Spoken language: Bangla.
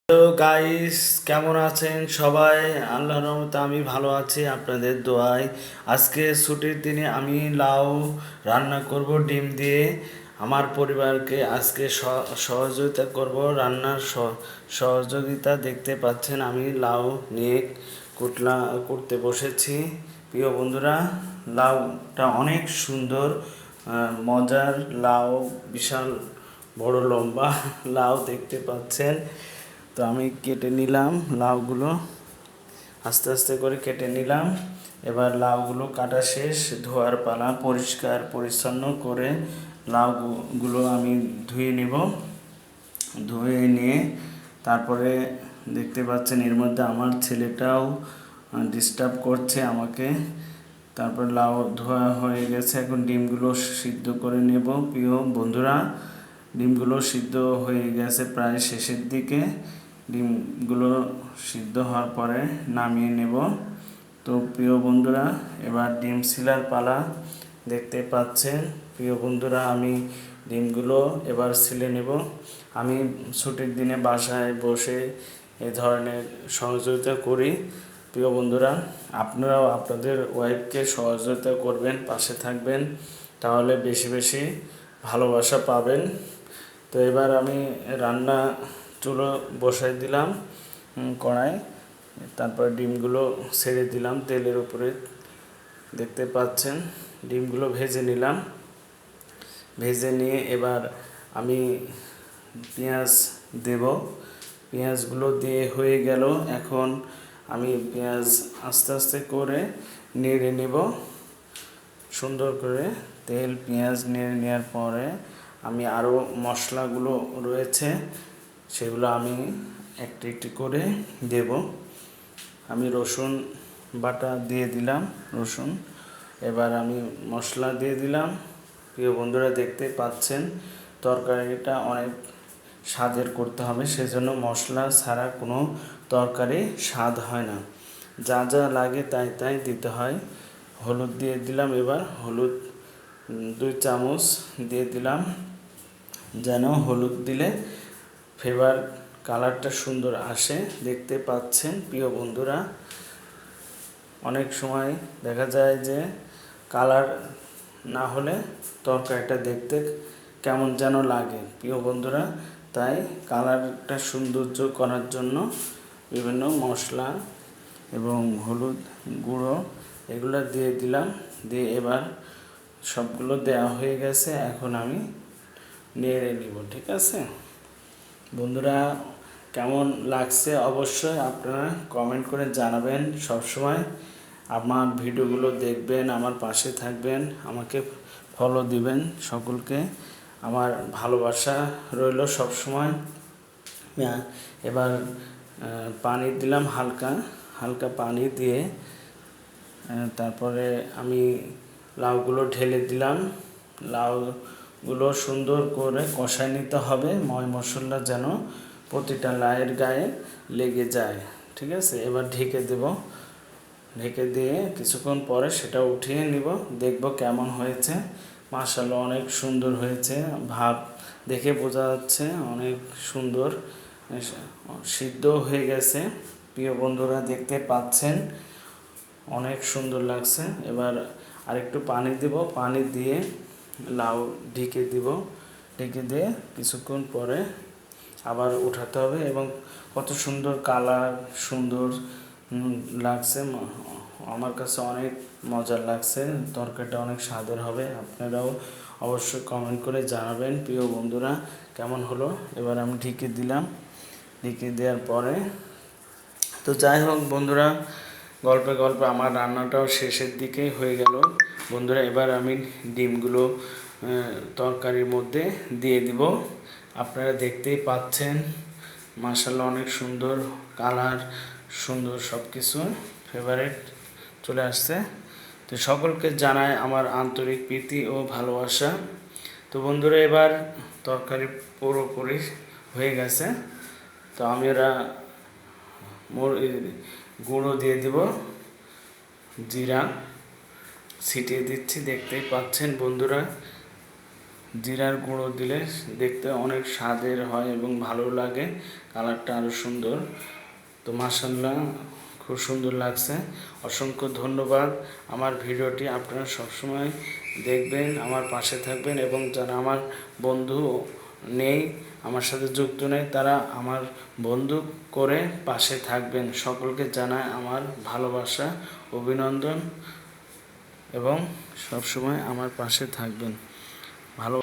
হ্যালো গাইস, কেমন আছেন সবাই? আল্লাহর রহমতে আমি ভালো আছি আপনাদের দোয়ায়। আজকে ছুটির দিনে আমি লাউ রান্না করব ডিম দিয়ে। আমার পরিবারকে আজকে সহযোগিতা করব রান্নার সহযোগিতা। দেখতে পাচ্ছেন আমি লাউ নিয়ে করতে বসেছি। প্রিয় বন্ধুরা, লাউটা অনেক সুন্দর, মজার লাউ, বিশাল বড় লম্বা লাউ দেখতে পাচ্ছেন। তো আমি কেটে নিলাম লাউগুলো, আস্তে আস্তে করে কেটে নিলাম। এবার লাউগুলো কাটা শেষ, ধোয়ার পালা। পরিষ্কার পরিচ্ছন্ন করে লাউগুলো আমি ধুয়ে নিব। ধুয়ে নিয়ে তারপরে দেখতে পাচ্ছেন এর মধ্যে আমার ছেলেটাও ডিস্টার্ব করছে আমাকে। তারপর লাউ ধোয়া হয়ে গেছে, এখন ডিমগুলো সিদ্ধ করে নেব। প্রিয় বন্ধুরা, ডিমগুলো সিদ্ধ হয়ে গেছে প্রায় শেষের দিকে। ডিমগুলো সিদ্ধ হওয়ার পরে নামিয়ে নেব। তো প্রিয় বন্ধুরা, এবার ডিম সিলার পালা। দেখতে পাচ্ছেন প্রিয় বন্ধুরা, আমি ডিমগুলো এবার সিলে নেব। আমি ছুটির দিনে বাসায় বসে এ ধরনের সহযোগিতা করি। প্রিয় বন্ধুরা, আপনারাও আপনাদের ওয়াইফকে সহযোগিতা করবেন, পাশে থাকবেন, তাহলে বেশি বেশি ভালোবাসা পাবেন। তো এবার আমি রান্না চুলো বসাই দিলাম কড়াই। তারপর ডিমগুলো ছেড়ে দিলাম তেলের উপরে। দেখতে পাচ্ছেন ডিমগুলো ভেজে নিলাম। ভেজে নিয়ে এবার আমি পেঁয়াজ দেব। পেঁয়াজগুলো দিয়ে হয়ে গেল। এখন আমি পেঁয়াজ আস্তে আস্তে করে নেড়ে নেব সুন্দর করে। তেল পেঁয়াজ নেড়ে নেওয়ার পরে আমি আরও মশলাগুলো রয়েছে সেগুলো আমি একটি একটি করে দেব। আমি রসুন বাটা দিয়ে দিলাম, রসুন। এবার আমি মশলা দিয়ে দিলাম। প্রিয় বন্ধুরা, দেখতে পাচ্ছেন তরকারিটা অনেক স্বাদের করতে হবে, সেজন্য মশলা ছাড়া কোনো তরকারি স্বাদ হয় না। যা যা লাগে তাই তাই দিতে হয়। হলুদ দিয়ে দিলাম, এবার হলুদ 2 চামচ দিয়ে দিলাম, যেন হলুদ দিলে ফ্লেভার কালারটা সুন্দর আসে। দেখতে পাচ্ছেন প্রিয় বন্ধুরা, অনেক সময় দেখা যায় যে কালার না হলে তরকারিটা দেখতে কেমন যেন লাগে প্রিয় বন্ধুরা। তাই কালারটা সৌন্দর্য করার জন্য বিভিন্ন মশলা এবং হলুদ গুঁড়ো এগুলো দিয়ে দিলাম। দিয়ে এবার সবগুলো দেওয়া হয়ে গেছে, এখন আমি নেড়ে নিব। ঠিক আছে বন্ধুরা, কেমন লাগছে অবশ্যই আপনারা কমেন্ট করে জানাবেন। সবসময় আমার ভিডিওগুলো দেখবেন, আমার পাশে থাকবেন, আমাকে ফলো দিবেন। সকলকে আমার ভালোবাসা রইল সবসময়। এবার পানি দিলাম, হালকা হালকা পানি দিয়ে তারপরে আমি লাউগুলো ঢেলে দিলাম। লাউগুলো সুন্দর করে কষায় নিতে হবে, ময় মশলা যেন প্রতিটা লাউয়ের গায়ে লেগে যায়। ঠিক আছে, এবার ঢেকে দেব। ঢেকে দিয়ে কিছুক্ষণ পরে সেটা উঠিয়ে নিব, দেখব কেমন হয়েছে। মাশাআল্লাহ, অনেক সুন্দর হয়েছে, ভাব দেখে বোঝা যাচ্ছে অনেক সুন্দর সিদ্ধ হয়ে গেছে। প্রিয় বন্ধুরা, দেখতে পাচ্ছেন অনেক সুন্দর লাগছে। এবার আরেকটু পানি দেব, পানি দিয়ে লাউ ঢেকে দিব। ঢেকে দিয়ে কিছুক্ষণ পরে আবার উঠাতে হবে। এবং কত সুন্দর কালার, সুন্দর লাগছে, আমার কাছে অনেক মজার লাগছে। তরকারিটা অনেক স্বাদের হবে। আপনারাও অবশ্যই কমেন্ট করে জানাবেন প্রিয় বন্ধুরা কেমন হলো। এবার আমি ঢেকে দিলাম। ঢেকে দেওয়ার পরে তো যাই হোক বন্ধুরা, গল্পে গল্পে আমার রান্নাটাও শেষের দিকে হয়ে গেল বন্ধুরা। এবার আমি ডিমগুলো তরকারির মধ্যে দিয়ে দিব। আপনারা দেখতেই পাচ্ছেন মাশাআল্লাহ, অনেক সুন্দর কালার, সুন্দর সব কিছু ফেভারিট চলে আসছে। তো সকলকে জানায় আমার আন্তরিক প্রীতি ও ভালোবাসা। তো বন্ধুরা, এবার তরকারি পুরোপুরি হয়ে গেছে। তো আমি এরা গুঁড়ো দিয়ে দিব, জিরা ছিটিয়ে দিচ্ছি। দেখতেই পাচ্ছেন বন্ধুরা, জিরার গুঁড়ো দিলে দেখতে অনেক স্বাদের হয় এবং ভালো লাগে, কালারটা আরও সুন্দর। তো মাশাআল্লাহ খুব সুন্দর লাগছে। অসংখ্য ধন্যবাদ। আমার ভিডিওটি আপনারা সবসময় দেখবেন, আমার পাশে থাকবেন, এবং যারা আমার বন্ধু নেই, আমার সাথে যুক্ত নেই, তারা আমার বন্ধু করে পাশে থাকবেন। সকলকে জানায় আমার ভালোবাসা, অভিনন্দন, এবং সবসময় আমার পাশে থাকবেন। ভালো